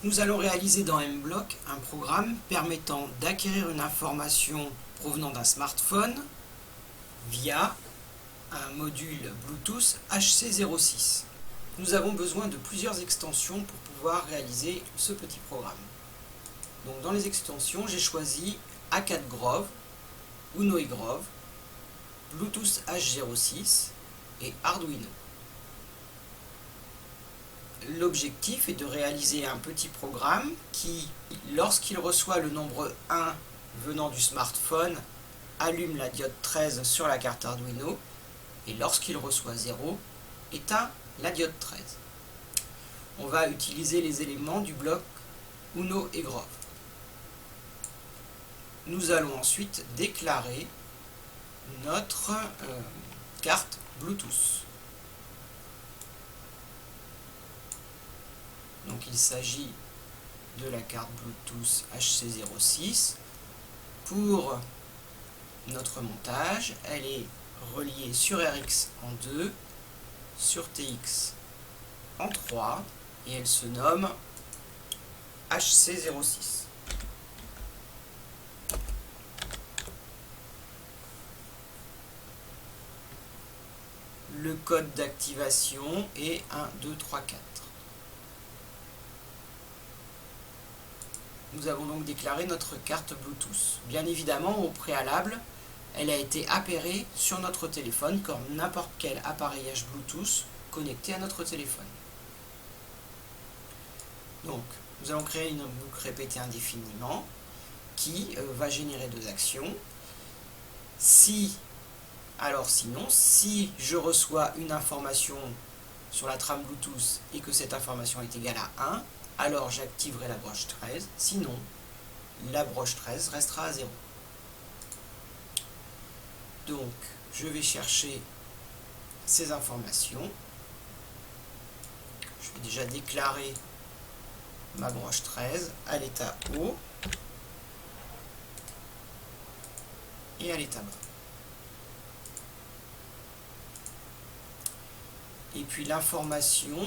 Nous allons réaliser dans Mblock un programme permettant d'acquérir une information provenant d'un smartphone via un module Bluetooth HC06. Nous avons besoin de plusieurs extensions pour pouvoir réaliser ce petit programme. Donc dans les extensions, j'ai choisi A4 Grove, Uno et Grove, Bluetooth H06 et Arduino. L'objectif est de réaliser un petit programme qui, lorsqu'il reçoit le nombre 1 venant du smartphone, allume la diode 13 sur la carte Arduino et lorsqu'il reçoit 0, éteint la diode 13. On va utiliser les éléments du bloc Uno et Grove. Nous allons ensuite déclarer notre carte Bluetooth. Donc il s'agit de la carte Bluetooth HC06. Pour notre montage, elle est reliée sur RX en 2, sur TX en 3 et elle se nomme HC06. Le code d'activation est 1, 2, 3, 4. Nous avons donc déclaré notre carte Bluetooth. Bien évidemment, au préalable, elle a été appairée sur notre téléphone comme n'importe quel appareillage Bluetooth connecté à notre téléphone. Donc, nous allons créer une boucle répétée indéfiniment qui va générer deux actions. Sinon, si je reçois une information sur la trame Bluetooth et que cette information est égale à 1, alors j'activerai la broche 13, sinon la broche 13 restera à 0. Donc je vais chercher ces informations. Je vais déjà déclarer ma broche 13 à l'état haut et à l'état bas. Et puis l'information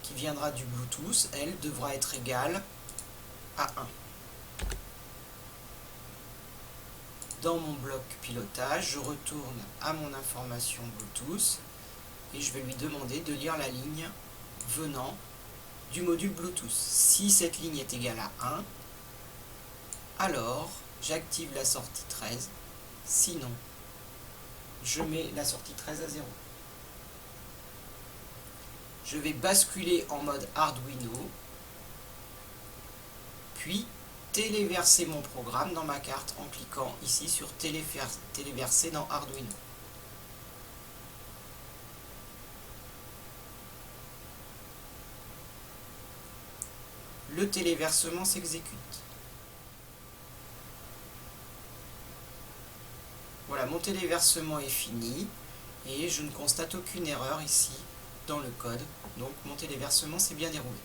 qui viendra du Bluetooth, elle devra être égale à 1. Dans mon bloc pilotage, je retourne à mon information Bluetooth et je vais lui demander de lire la ligne venant du module Bluetooth. Si cette ligne est égale à 1, alors j'active la sortie 13, sinon je mets la sortie 13 à 0. Je vais basculer en mode Arduino, puis téléverser mon programme dans ma carte en cliquant ici sur téléverser dans Arduino. Le téléversement s'exécute. Voilà, mon téléversement est fini et je ne constate aucune erreur ici dans le code, donc mon téléversement s'est bien déroulé.